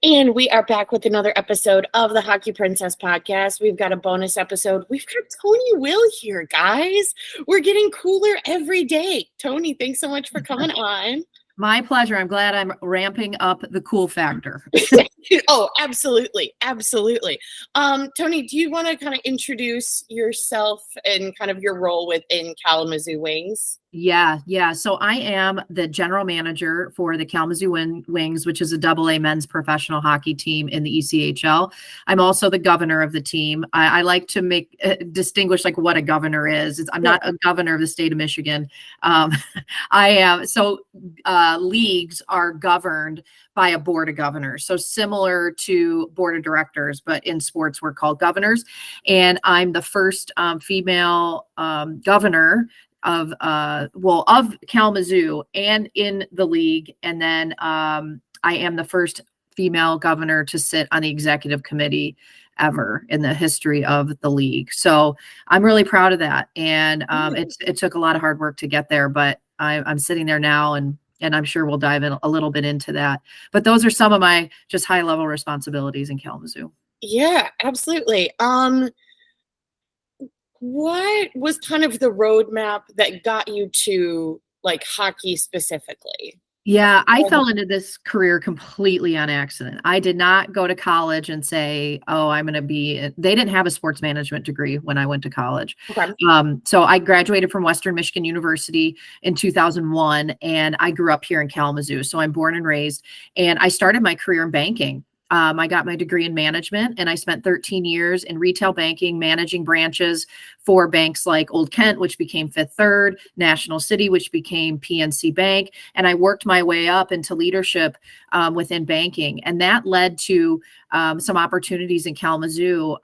And we are back with another episode of the Hockey Princess podcast. We've got a bonus episode. We've got Toni Will here, guys. We're getting cooler every day. Toni, thanks so much for coming on. My pleasure. I'm glad I'm ramping up the cool factor. Oh, absolutely. Absolutely. Toni, do you want to kind of introduce yourself and kind of your role within Kalamazoo Wings? Yeah. So I am the general manager for the Kalamazoo Wings, which is a AA men's professional hockey team in the ECHL. I'm also the governor of the team. I like to distinguish like what a governor is. I'm not a governor of the state of Michigan. I am. So leagues are governed by a board of governors. So similar to board of directors, but in sports, we're called governors. And I'm the first female governor of Kalamazoo and in the league. And then I am the first female governor to sit on the executive committee ever in the history of the league. So I'm really proud of that. And it took a lot of hard work to get there, but I'm sitting there now, and I'm sure we'll dive in a little bit into that. But those are some of my just high level responsibilities in Kalamazoo. Yeah, absolutely. What was kind of the roadmap that got you to like hockey specifically? Yeah, I fell into this career completely on accident. I did not go to college and say, oh, I'm going to be, they didn't have a sports management degree when I went to college. Okay. So I graduated from Western Michigan University in 2001, and I grew up here in Kalamazoo. So I'm born and raised, and I started my career in banking. I got my degree in management, and I spent 13 years in retail banking, managing branches for banks like Old Kent, which became Fifth Third, National City, which became PNC Bank. And I worked my way up into leadership within banking. And that led to some opportunities in Kalamazoo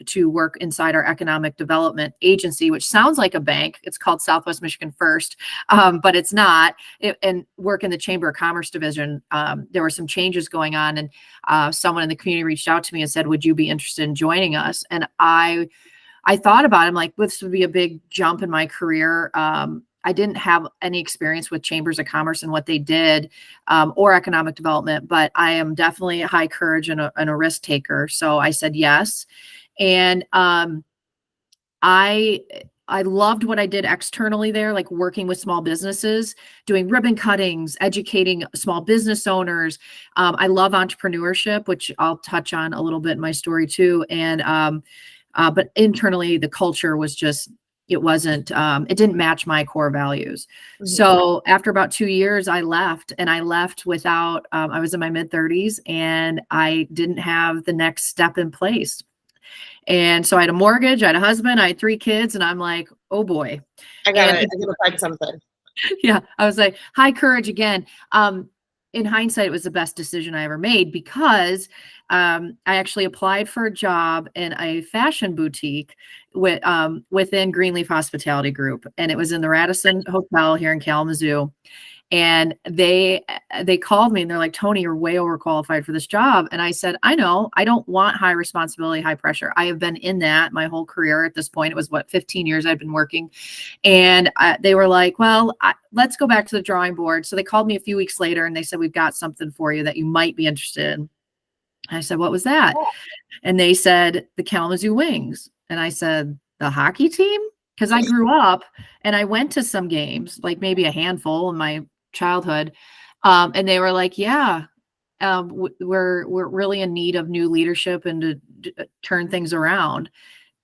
to work inside our economic development agency, which sounds like a bank. It's called Southwest Michigan First, but it's not. And work in the Chamber of Commerce division. There were some changes going on, and someone in the community reached out to me and said, would you be interested in joining us? And I thought about it. I'm like, this would be a big jump in my career. I didn't have any experience with chambers of commerce and what they did, or economic development, but I am definitely a high courage and a risk taker. So I said yes. And I loved what I did externally there, like working with small businesses, doing ribbon cuttings, educating small business owners. I love entrepreneurship, which I'll touch on a little bit in my story too. And but internally, the culture was just, it didn't match my core values. Mm-hmm. So after about 2 years, I left, and I left without, I was in my mid-30s, and I didn't have the next step in place. And so I had a mortgage, I had a husband, I had 3 kids, and I'm like, oh boy. I gotta find something. Yeah. I was like, high courage again. In hindsight, it was the best decision I ever made, because I actually applied for a job in a fashion boutique within Greenleaf Hospitality Group. And it was in the Radisson Hotel here in Kalamazoo. And they called me, and they're like, Toni, you're way overqualified for this job. And I said, I know, I don't want high responsibility, high pressure. I have been in that my whole career at this point. It was 15 years I've been working. And they were like, well, let's go back to the drawing board. So they called me a few weeks later, and they said, we've got something for you that you might be interested in. I said, what was that? Oh. And they said, the Kalamazoo Wings. And I said, the hockey team? Because I grew up and I went to some games, like maybe a handful in my childhood. And they were like, yeah, we're really in need of new leadership and to turn things around.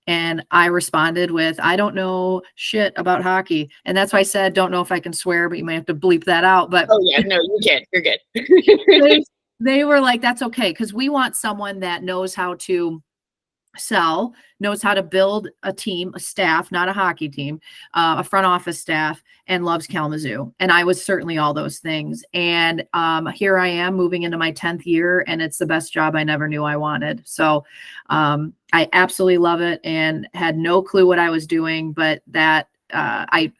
And I responded with, I don't know shit about hockey. And that's why I said, don't know if I can swear, but you might have to bleep that out. But oh yeah, no, you can. You're good. They were like, that's okay. Because we want someone that knows how to sell, knows how to build a team, a staff, not a hockey team, a front office staff, and loves Kalamazoo. And I was certainly all those things. And here I am moving into my 10th year, and it's the best job I never knew I wanted. So I absolutely love it, and had no clue what I was doing, but that I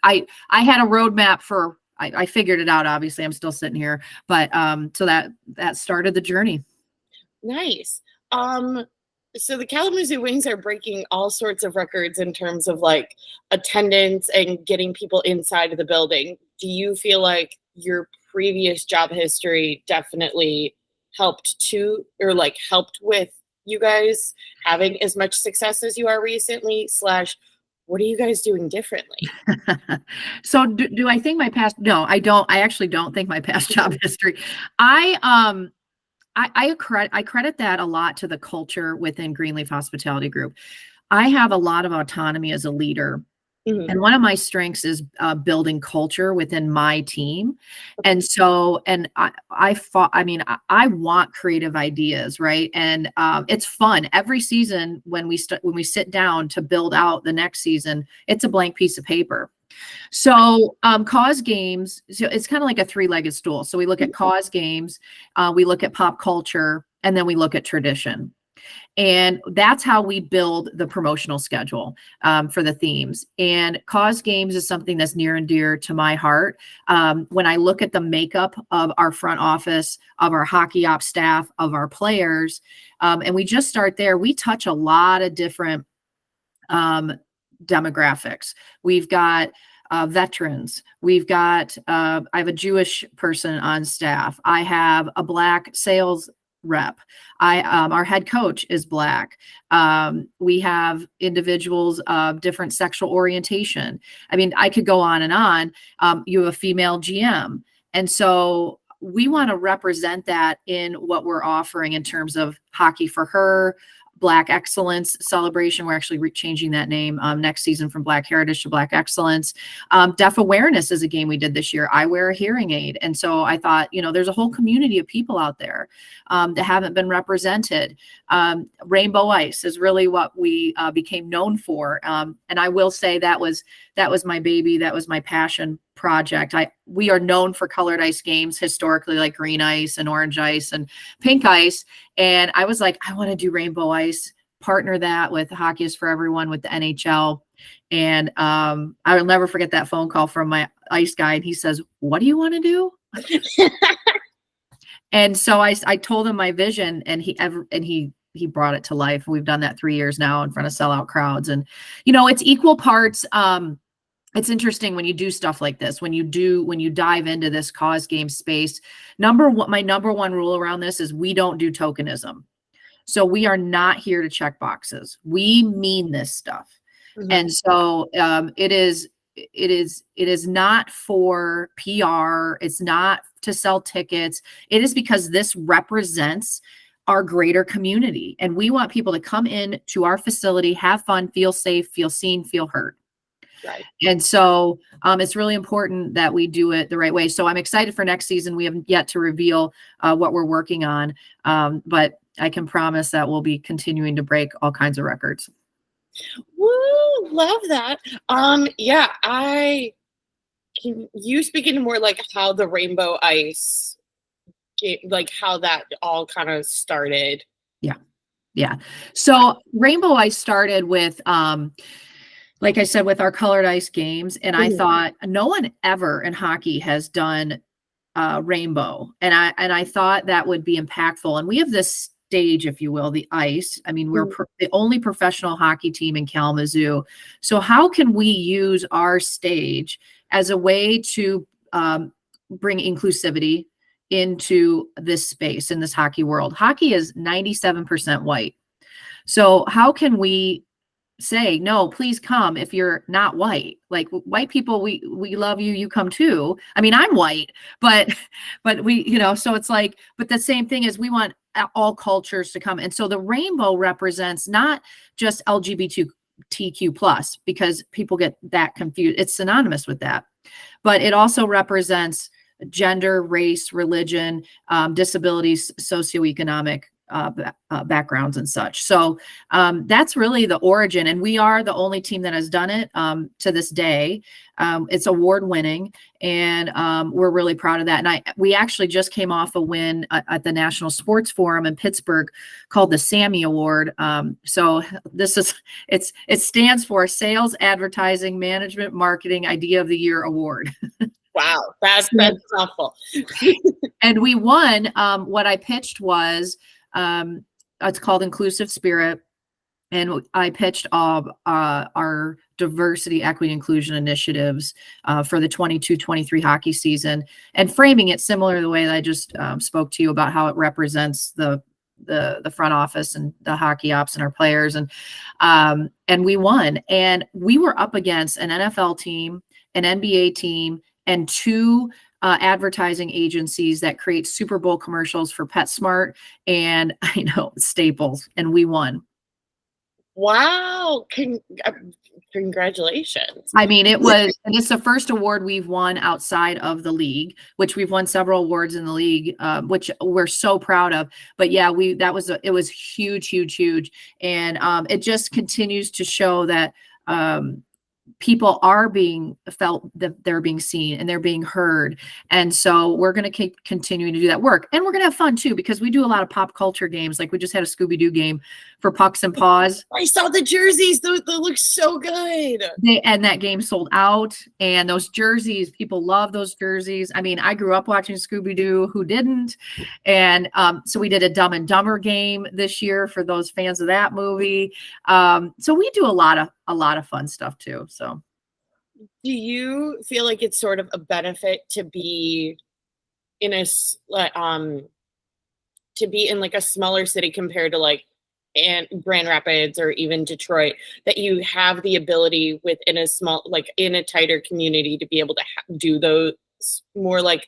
had a roadmap for, I figured it out. Obviously, I'm still sitting here, but so that started the journey. Nice. So the Kalamazoo Wings are breaking all sorts of records in terms of like attendance and getting people inside of the building. Do you feel like your previous job history definitely helped with you guys having as much success as you are recently, slash what are you guys doing differently? So do I think my past? No, I don't. I actually don't think my past job history. I I credit that a lot to the culture within Greenleaf Hospitality Group. I have a lot of autonomy as a leader. Mhm. And one of my strengths is building culture within my team. And so, and I fought, I mean, I want creative ideas, right? And it's fun. Every season when when we sit down to build out the next season, it's a blank piece of paper. So cause games, so it's kind of like a three-legged stool. So we look at cause games, we look at pop culture, and then we look at tradition. And that's how we build the promotional schedule for the themes. And cause games is something that's near and dear to my heart. When I look at the makeup of our front office, of our hockey ops staff, of our players, and we just start there, we touch a lot of different demographics. We've got veterans. We've got, I have a Jewish person on staff. I have a Black sales rep. Our head coach is Black. We have individuals of different sexual orientation. I mean, I could go on and on. You have a female GM. And so we want to represent that in what we're offering in terms of hockey for her, Black Excellence Celebration. We're actually changing that name next season from Black Heritage to Black Excellence. Deaf Awareness is a game we did this year. I wear a hearing aid. And so I thought, there's a whole community of people out there that haven't been represented. Rainbow Ice is really what we became known for. And I will say that was my baby. That was my passion project. We are known for colored ice games historically, like green ice and orange ice and pink ice. And I was like, I want to do rainbow ice, partner that with Hockey is for Everyone with the NHL. And I will never forget that phone call from my ice guy. And he says, what do you want to do? And so I told him my vision, and he brought it to life. We've done that 3 years now in front of sellout crowds. And, it's equal parts. It's interesting when you do stuff like this, when you dive into this cause game space. My number one rule around this is we don't do tokenism. So we are not here to check boxes. We mean this stuff. Mm-hmm. And so it is not for PR. It's not to sell tickets. It is because this represents our greater community. And we want people to come in to our facility, have fun, feel safe, feel seen, feel heard. Right. And so it's really important that we do it the right way. So I'm excited for next season. We haven't yet to reveal what we're working on, but I can promise that we'll be continuing to break all kinds of records. Woo, love that. Yeah, can you speak into more like how the Rainbow Ice, like how that all kind of started? Yeah. So Rainbow Ice started with, like I said, with our colored ice games. And I thought no one ever in hockey has done rainbow. And I thought that would be impactful. And we have this stage, if you will, the ice. I mean, we're the only professional hockey team in Kalamazoo. So how can we use our stage as a way to bring inclusivity into this space, in this hockey world? Hockey is 97% white. So how can we say, no, please come if you're not white? Like, white people, we love you, you come too. I mean, I'm white, but we, so it's like, but the same thing is we want all cultures to come. And so the rainbow represents not just LGBTQ plus, because people get that confused. It's synonymous with that, but it also represents gender, race, religion, disabilities, socioeconomic backgrounds and such. So that's really the origin. And we are the only team that has done it to this day. It's award winning, and we're really proud of that. And we actually just came off a win at the National Sports Forum in Pittsburgh called the Sammy Award. So it stands for Sales, Advertising, Management, Marketing Idea of the Year Award. Wow, that's helpful. And we won. What I pitched was, it's called Inclusive Spirit. And I pitched our diversity, equity, inclusion initiatives for the 22-23 hockey season, and framing it similar to the way that I just spoke to you about how it represents the front office and the hockey ops and our players. And we won. And we were up against an NFL team, an NBA team, and two advertising agencies that create Super Bowl commercials for PetSmart and Staples, and we won. Wow. Congratulations. I mean, and it's the first award we've won outside of the league, which we've won several awards in the league, which we're so proud of. But yeah, it was huge, huge, huge. And it just continues to show that people are being felt, that they're being seen and they're being heard. And so we're going to keep continuing to do that work. And we're going to have fun too, because we do a lot of pop culture games. Like we just had a Scooby-Doo game for Pucks and Paws. I saw the jerseys. Those look so good. And that game sold out. And those jerseys, people love those jerseys. I mean, I grew up watching Scooby-Doo. Who didn't? And so we did a Dumb and Dumber game this year for those fans of that movie. So we do a lot of fun stuff too. So do you feel like it's sort of a benefit to be in a smaller city compared to like Grand Rapids or even Detroit, that you have the ability within in a tighter community to be able to do those more like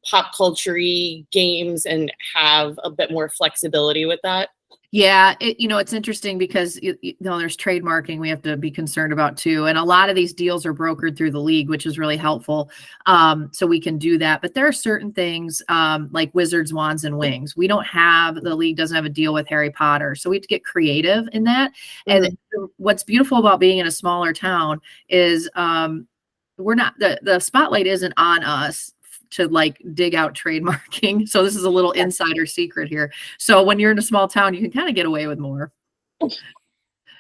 pop culture-y games and have a bit more flexibility with that? Yeah, it's interesting because there's trademarking we have to be concerned about too, and a lot of these deals are brokered through the league, which is really helpful. So we can do that, but there are certain things like Wizards, Wands, and Wings. The league doesn't have a deal with Harry Potter, so we have to get creative in that. Mm-hmm. And what's beautiful about being in a smaller town is we're not the spotlight isn't on us to like dig out trademarking. So this is a little insider secret here. So when you're in a small town, you can kind of get away with more.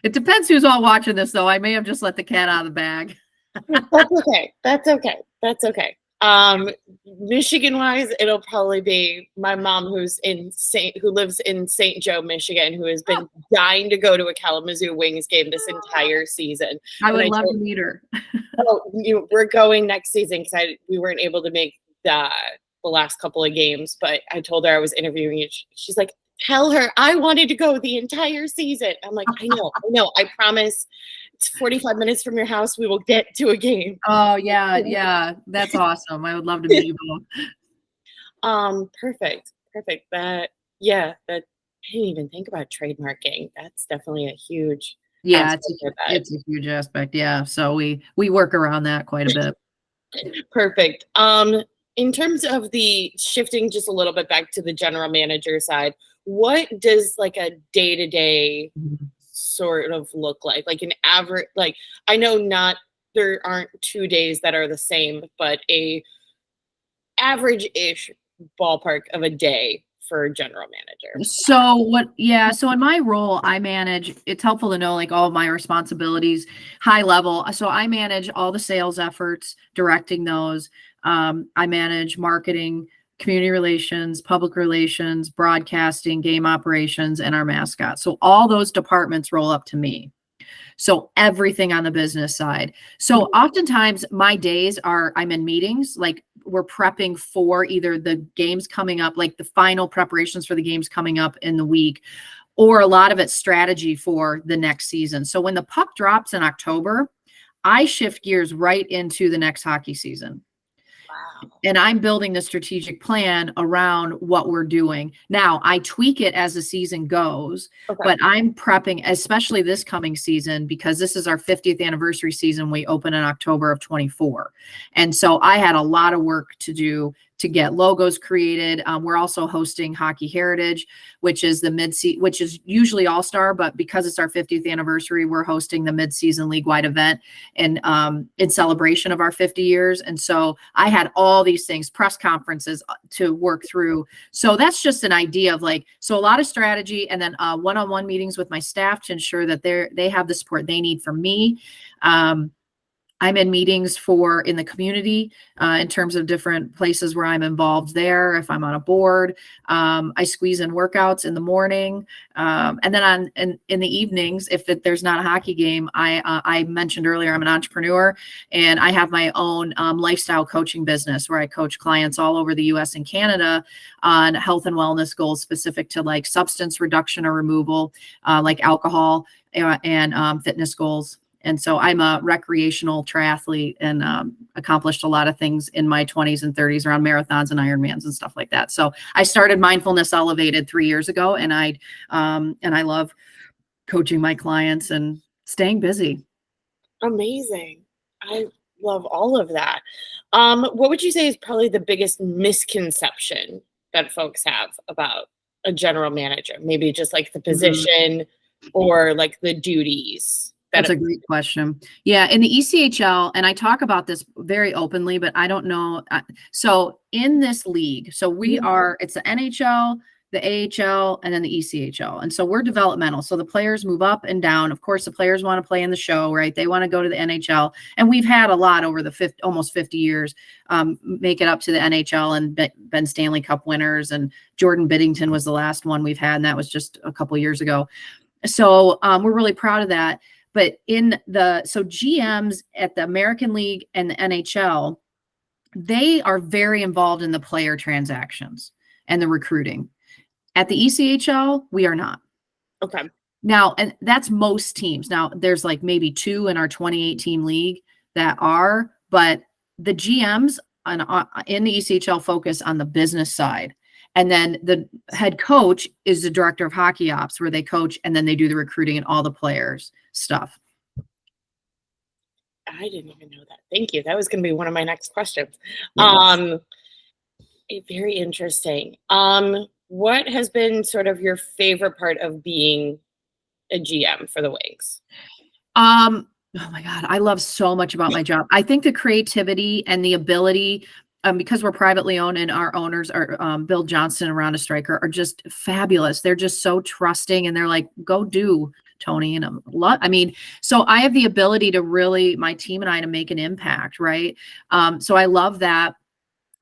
It depends who's all watching this though. I may have just let the cat out of the bag. That's okay. Michigan wise, it'll probably be my mom who lives in St. Joe, Michigan, who has been dying to go to a Kalamazoo Wings game this entire season. I would love to meet her. We're going next season because we weren't able to make the last couple of games, but I told her I was interviewing you. She's like, tell her I wanted to go the entire season. I'm like, I know. I promise. It's 45 minutes from your house. We will get to a game. Oh yeah. That's awesome. I would love to meet you both. Perfect. That I didn't even think about trademarking. That's definitely a huge it's a huge aspect. Yeah. So we work around that quite a bit. Perfect. In terms of the shifting just a little bit back to the general manager side, what does like a day-to-day sort of look like? Like an average, like I know there aren't 2 days that are the same, but a average-ish ballpark of a day for a general manager. So in my role, I manage, it's helpful to know like all of my responsibilities, high level. So I manage all the sales efforts, directing those. I manage marketing, community relations, public relations, broadcasting, game operations, and our mascot. So all those departments roll up to me. So everything on the business side. So oftentimes my days I'm in meetings, like we're prepping for either the games coming up, like the final preparations for the games coming up in the week, or a lot of it's strategy for the next season. So when the puck drops in October, I shift gears right into the next hockey season. And I'm building the strategic plan around what we're doing. Now, I tweak it as the season goes, but I'm prepping, especially this coming season, because this is our 50th anniversary season. We open in October of 24. And so I had a lot of work to do to get logos created. We're also hosting Hockey Heritage, which is which is usually All-Star, but because it's our 50th anniversary, we're hosting the mid-season league-wide event in celebration of our 50 years. And so I had all these things, press conferences to work through. So that's just an idea of so a lot of strategy, and then one-on-one meetings with my staff to ensure that they have the support they need from me. I'm in meetings in the community in terms of different places where I'm involved there. If I'm on a board, I squeeze in workouts in the morning. And then in the evenings, if there's not a hockey game, I mentioned earlier, I'm an entrepreneur and I have my own lifestyle coaching business where I coach clients all over the US and Canada on health and wellness goals specific to like substance reduction or removal, like alcohol and fitness goals. And so I'm a recreational triathlete and accomplished a lot of things in my 20s and 30s around marathons and Ironmans and stuff like that. So I started Mindfulness Elevated 3 years ago, and I love coaching my clients and staying busy. Amazing. I love all of that. What would you say is probably the biggest misconception that folks have about a general manager? Maybe just like the position or like the duties. That's a great question. Yeah, in the ECHL, and I talk about this very openly, but I don't know. So in this league, so it's the NHL, the AHL, and then the ECHL. And so we're developmental. So the players move up and down. Of course, the players want to play in the show, right? They want to go to the NHL. And we've had a lot over the almost 50 years make it up to the NHL and been Stanley Cup winners. And Jordan Biddington was the last one we've had, and that was just a couple years ago. So we're really proud of that. But so GMs at the American League and the NHL, they are very involved in the player transactions and the recruiting. At the ECHL, we are not. Okay. Now, and that's most teams. Now, there's like maybe 2 in our 28-team league that are, but the GMs in the ECHL focus on the business side. And then the head coach is the director of hockey ops, where they coach and then they do the recruiting and all the players stuff. I didn't even know that. Thank you. That was going to be one of my next questions. Yes. Very interesting. What has been sort of your favorite part of being a GM for the Wings? Oh my God, I love so much about my job. I think the creativity and the ability, because we're privately owned and our owners are Bill Johnson and Rhonda Stryker are just fabulous. They're just so trusting and they're like, go do, Toni. And so I have the ability to really, my team and I, to make an impact, right? So I love that.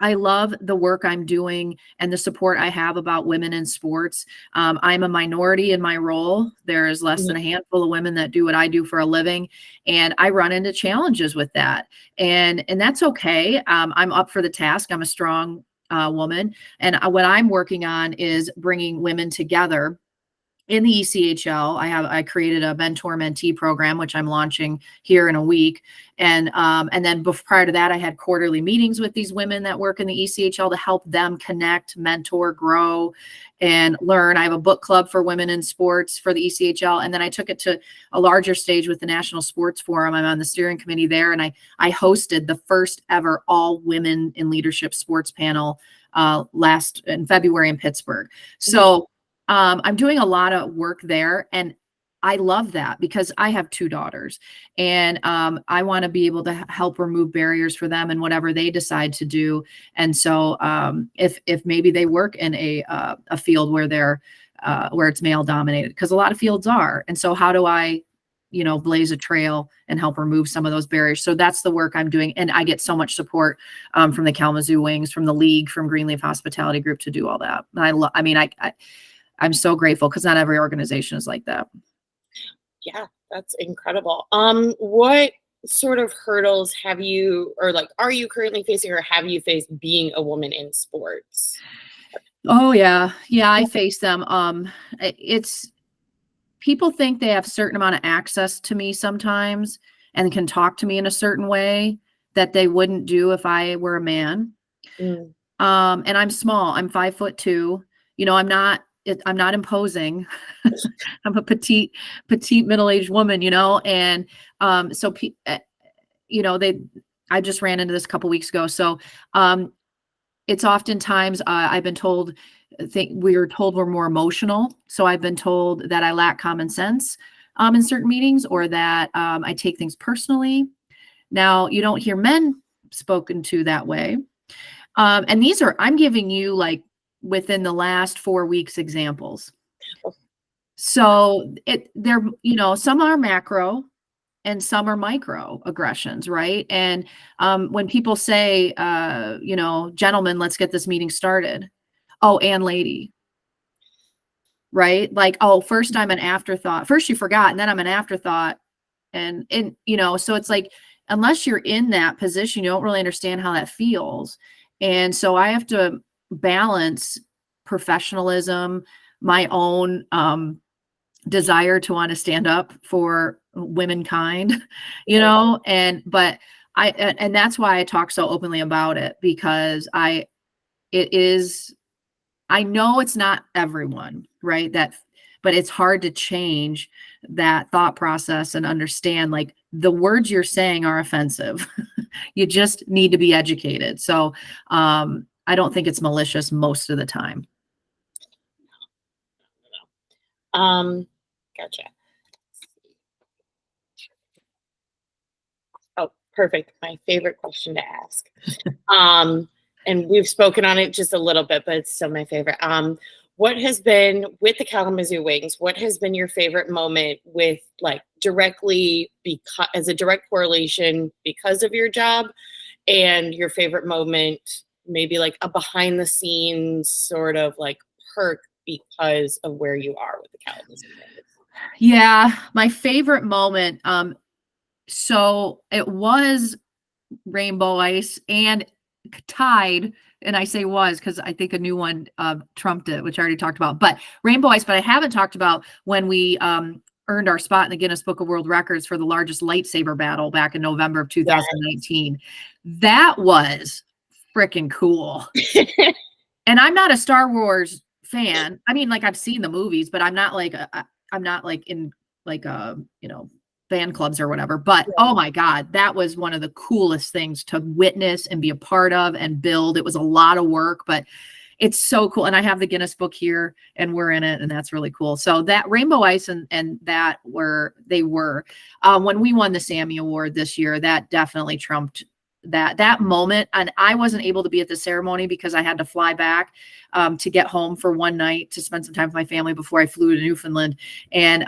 I love the work I'm doing and the support I have about women in sports. I'm a minority in my role. There is less than a handful of women that do what I do for a living. And I run into challenges with that. And that's okay. I'm up for the task. I'm a strong woman. And what I'm working on is bringing women together. In the ECHL, I created a mentor-mentee program, which I'm launching here in a week. And then prior to that, I had quarterly meetings with these women that work in the ECHL to help them connect, mentor, grow, and learn. I have a book club for women in sports for the ECHL. And then I took it to a larger stage with the National Sports Forum. I'm on the steering committee there. And I hosted the first ever all women in leadership sports panel last in February in Pittsburgh. So I'm doing a lot of work there, and I love that because I have 2 daughters, and I want to be able to help remove barriers for them and whatever they decide to do. And so if maybe they work in a field where where it's male dominated, because a lot of fields are. And so how do I blaze a trail and help remove some of those barriers? So that's the work I'm doing. And I get so much support from the Kalamazoo Wings, from the league, from Greenleaf Hospitality Group to do all that. And I'm so grateful because not every organization is like that. Yeah, that's incredible. What sort of hurdles are you currently facing or have you faced being a woman in sports? Oh yeah. Yeah, I face them. People think they have a certain amount of access to me sometimes and can talk to me in a certain way that they wouldn't do if I were a man. And I'm small. I'm 5'2". I'm not imposing. I'm a petite middle-aged woman, and so I just ran into this a couple weeks ago. So it's oftentimes I've been told we're more emotional. So I've been told that I lack common sense in certain meetings, or that I take things personally. Now, you don't hear men spoken to that way. And I'm giving you like within the last 4 weeks examples. So some are macro and some are microaggressions, right? And when people say, gentlemen, let's get this meeting started. Oh, and lady, right? Like, oh, first I'm an afterthought. First you forgot, and then I'm an afterthought. And so it's like, unless you're in that position, you don't really understand how that feels. And so I have to balance professionalism, my own desire to want to stand up for womankind, and that's why I talk so openly about it, because I know it's not everyone, right? But it's hard to change that thought process and understand, like, the words you're saying are offensive. You just need to be educated. So I don't think it's malicious most of the time. Gotcha. Oh, perfect. My favorite question to ask. And we've spoken on it just a little bit, but it's still my favorite. What has been, with the Kalamazoo Wings, what has been your favorite moment with, like, directly because, as a direct correlation because of your job, and your favorite moment, maybe like a behind the scenes sort of like perk because of where you are with the Kalamazoo Wings? Yeah, my favorite moment. So it was Rainbow Ice and tied, and I say was because I think a new one trumped it, which I already talked about. But Rainbow Ice, but I haven't talked about when we earned our spot in the Guinness Book of World Records for the largest lightsaber battle back in November of 2019. Yes. That was freaking cool. And I'm not a Star Wars fan. I mean, like, I've seen the movies, but I'm not like in like fan clubs or whatever. But oh my God, that was one of the coolest things to witness and be a part of and build. It was a lot of work, but it's so cool. And I have the Guinness book here and we're in it, and that's really cool. So that Rainbow Ice and that when we won the Sammy Award this year, that definitely trumped that moment. And I wasn't able to be at the ceremony because I had to fly back to get home for one night to spend some time with my family before I flew to Newfoundland. And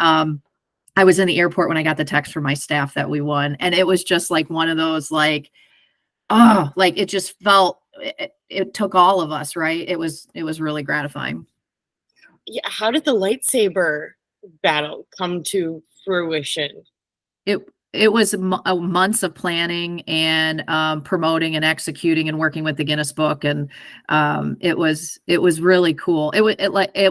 I was in the airport when I got the text from my staff that we won. And it was just like one of those, like, oh, like, it just felt, it took all of us, right? It was really gratifying. Yeah. How did the lightsaber battle come to fruition? It was months of planning and promoting and executing and working with the Guinness Book, and it was really cool. It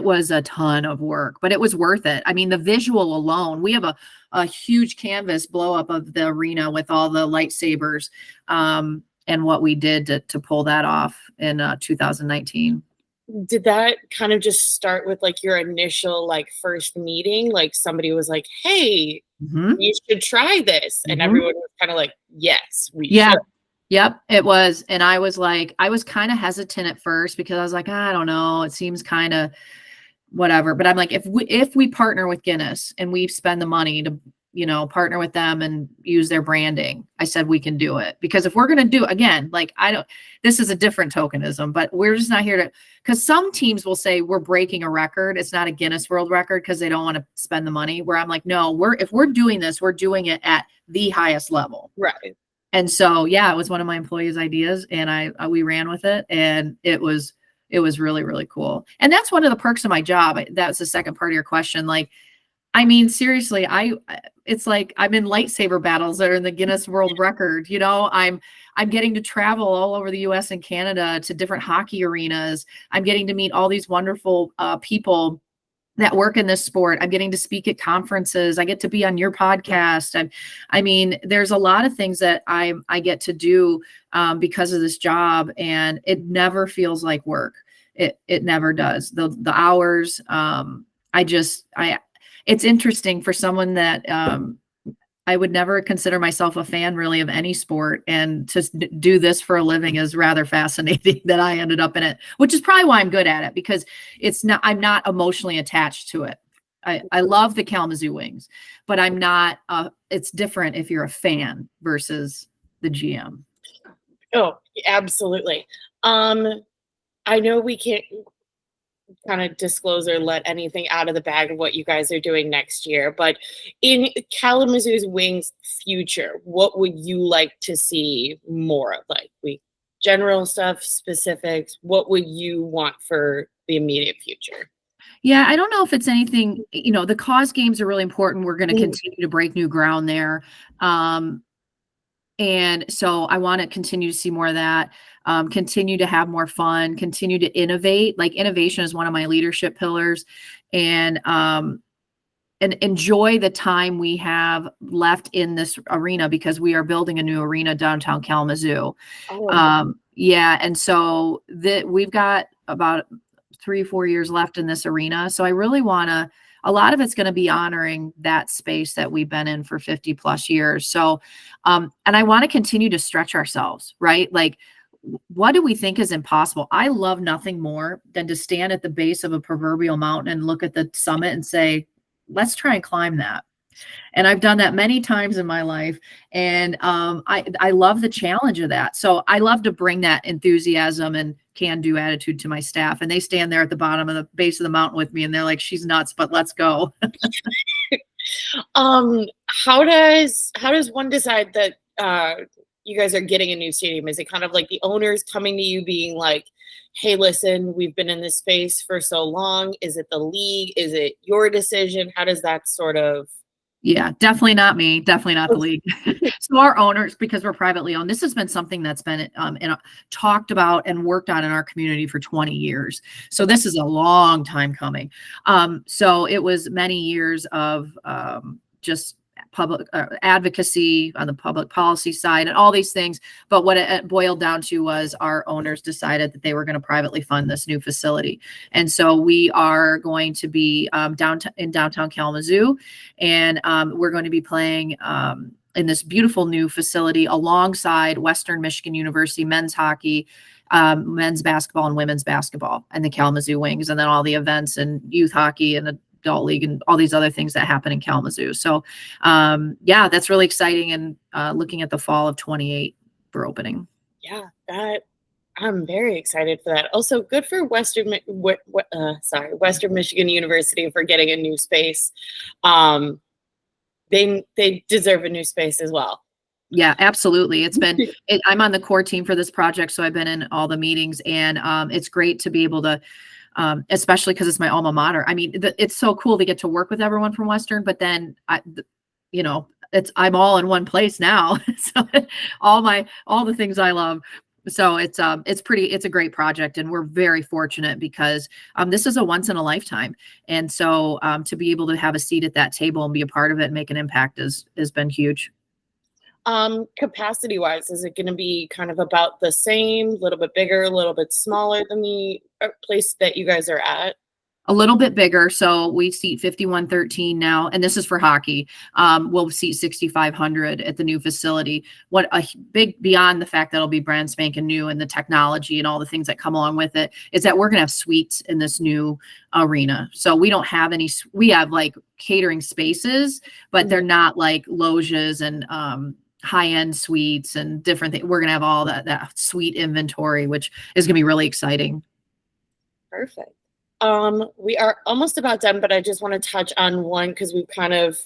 was a ton of work, but it was worth it. I mean, the visual alone. We have a huge canvas blow up of the arena with all the lightsabers, and what we did to pull that off in 2019. Did that kind of just start with like your initial, like, first meeting? Like, somebody was like, hey, you should try this. And everyone was kind of like, yes, we should. Yep, it was. And I was kind of hesitant at first because I was like, I don't know, it seems kind of whatever. But I'm like, if we partner with Guinness and we spend the money to, partner with them and use their branding, I said, we can do it. Because if we're going to do, again, like, this is a different tokenism, but we're just not here to, because some teams will say we're breaking a record. It's not a Guinness World Record because they don't want to spend the money, where I'm like, no, if we're doing this, we're doing it at the highest level. Right. And so, yeah, it was one of my employees' ideas, and we ran with it, and it was really, really cool. And that's one of the perks of my job. That's the second part of your question. Like, I mean, seriously, it's like I'm in lightsaber battles that are in the Guinness World Record. I'm getting to travel all over the US and Canada to different hockey arenas. I'm getting to meet all these wonderful people that work in this sport. I'm getting to speak at conferences. I get to be on your podcast. I mean, there's a lot of things that I get to do because of this job, and it never feels like work. It never does. The hours, it's interesting for someone that I would never consider myself a fan really of any sport, and to do this for a living is rather fascinating that I ended up in it, which is probably why I'm good at it, because I'm not emotionally attached to it. I love the Kalamazoo Wings, but I'm not, it's different if you're a fan versus the GM. Oh, absolutely. I know kind of disclose or let anything out of the bag of what you guys are doing next year, but in Kalamazoo's Wings future, what would you like to see more of? Like, we general stuff, specifics, what would you want for the immediate future? Yeah, I don't know if it's anything, the cause games are really important. We're going to Mhm. continue to break new ground there. And so I want to continue to see more of that, continue to have more fun, continue to innovate. Like innovation is one of my leadership pillars, and enjoy the time we have left in this arena because we are building a new arena downtown Kalamazoo. Oh, Yeah, and so we've got about 3-4 years left in this arena. So I really want to. A lot of it's going to be honoring that space that we've been in for 50 plus years. So, and I want to continue to stretch ourselves, right? Like, what do we think is impossible? I love nothing more than to stand at the base of a proverbial mountain and look at the summit and say, let's try and climb that. And I've done that many times in my life. And I love the challenge of that. So I love to bring that enthusiasm and can-do attitude to my staff. And they stand there at the bottom of the base of the mountain with me and they're like, she's nuts, but let's go. how does one decide that you guys are getting a new stadium? Is it kind of like the owners coming to you being like, hey, listen, we've been in this space for so long? Is it the league? Is it your decision? How does that sort of Yeah, definitely not me. Definitely not the league. So our owners, because we're privately owned, this has been something that's been talked about and worked on in our community for 20 years. So this is a long time coming. So it was many years of just public advocacy on the public policy side and all these things. But what it boiled down to was our owners decided that they were going to privately fund this new facility. And so we are going to be downtown Kalamazoo, and we're going to be playing in this beautiful new facility alongside Western Michigan University men's hockey, men's basketball, and women's basketball, and the Kalamazoo Wings, and then all the events and youth hockey and adult league and all these other things that happen in Kalamazoo. So yeah, that's really exciting. And looking at the fall of 28 for opening. Yeah, that I'm very excited for that. Also, good for Western Michigan University for getting a new space. They deserve a new space as well. Yeah, absolutely. I'm on the core team for this project, so I've been in all the meetings, and it's great to be able to, especially because it's my alma mater. I mean, it's so cool to get to work with everyone from Western, but then I'm all in one place now. So all the things I love. So it's a great project, and we're very fortunate because this is a once in a lifetime. And so to be able to have a seat at that table and be a part of it and make an impact has been huge. Capacity wise, is it going to be kind of about the same, a little bit bigger, a little bit smaller than the place that you guys are at? A little bit bigger. So we seat 5,113 now, and this is for hockey. We'll seat 6,500 at the new facility. What a big, beyond the fact that it'll be brand spanking new and the technology and all the things that come along with it, is that we're going to have suites in this new arena. So we don't have we have like catering spaces, but they're not like loges and high-end suites and different things. We're going to have all that suite inventory, which is going to be really exciting. Perfect. We are almost about done, but I just want to touch on one because we've kind of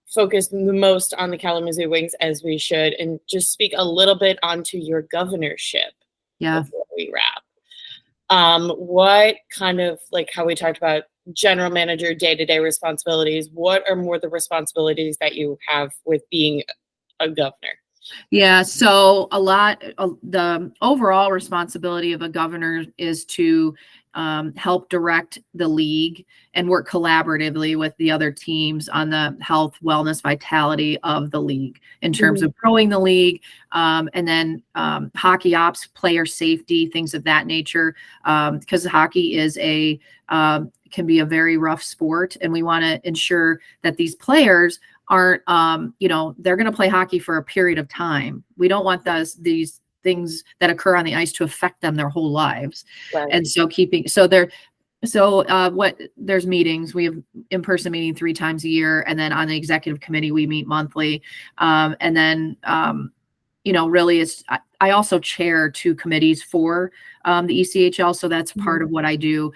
focused the most on the Kalamazoo Wings as we should, and just speak a little bit onto your governorship before we wrap. What kind of, like how we talked about general manager day-to-day responsibilities, what are more the responsibilities that you have with being a governor? Yeah, so the overall responsibility of a governor is to help direct the league and work collaboratively with the other teams on the health, wellness, vitality of the league in terms of growing the league, and then hockey ops, player safety, things of that nature, because hockey can be a very rough sport, and we want to ensure that these players aren't, they're going to play hockey for a period of time. We don't want these things that occur on the ice to affect them their whole lives. Right. And so there's meetings. We have in-person meeting 3 times a year. And then on the executive committee, we meet monthly. And then, really I also chair 2 committees for the ECHL, so that's part of what I do.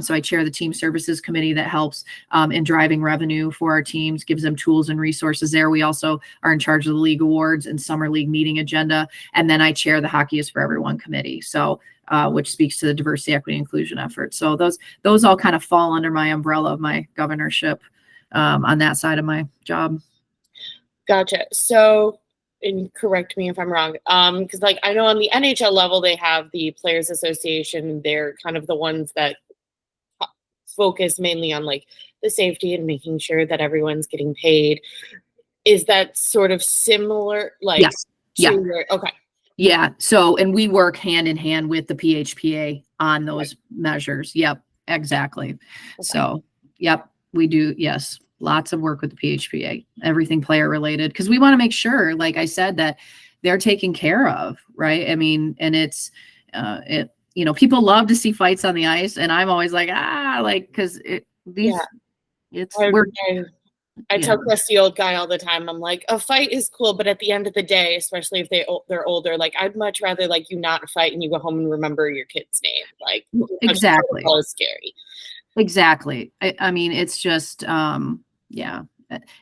So I chair the team services committee that helps in driving revenue for our teams, gives them tools and resources there. We also are in charge of the league awards and summer league meeting agenda. And then I chair the Hockey is for Everyone committee. So which speaks to the diversity, equity, inclusion effort. So those all kind of fall under my umbrella of my governorship on that side of my job. Gotcha. So, and correct me if I'm wrong, because like I know on the NHL level they have the Players Association. They're kind of the ones that focus mainly on like the safety and making sure that everyone's getting paid. Is that sort of similar? Like, yes. Yeah. Okay. Yeah. So, and we work hand in hand with the PHPA on those measures. Yep. Exactly. Okay. So, yep, we do. Yes. Lots of work with the PHPA, everything player related, because we want to make sure, like I said, that they're taken care of. Right. I mean, and it's, people love to see fights on the ice. And I'm always like, because I tell Chris, the old guy, all the time, I'm like, a fight is cool, but at the end of the day, especially if they're older, like I'd much rather like you not fight and you go home and remember your kid's name. Like exactly, it's scary. Exactly. I mean, it's just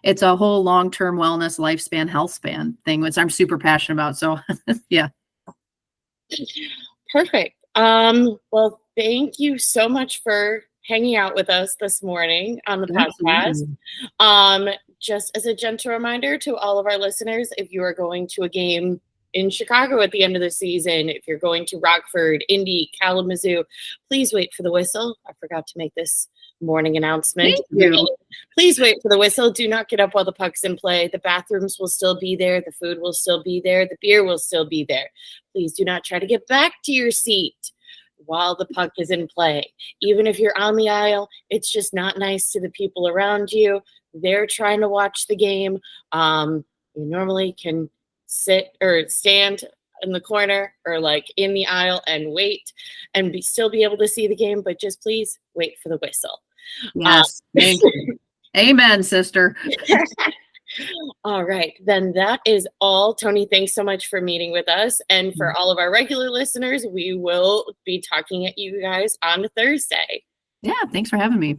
it's a whole long-term wellness, lifespan, health span thing, which I'm super passionate about. So yeah. Perfect. Well, thank you so much for hanging out with us this morning on the podcast. Just as a gentle reminder to all of our listeners, if you are going to a game in Chicago at the end of the season, if you're going to Rockford, Indy, Kalamazoo, please wait for the whistle. I forgot to make this morning announcement. Please wait for the whistle. Do not get up while the puck's in play. The bathrooms will still be there. The food will still be there. The beer will still be there. Please do not try to get back to your seat while the puck is in play. Even if you're on the aisle, it's just not nice to the people around you. They're trying to watch the game. You normally can sit or stand in the corner or like in the aisle and wait and still be able to see the game, but just please wait for the whistle. Yes. Amen, sister. All right, then that is all. Toni, thanks so much for meeting with us. And for all of our regular listeners, we will be talking at you guys on Thursday. Yeah, thanks for having me.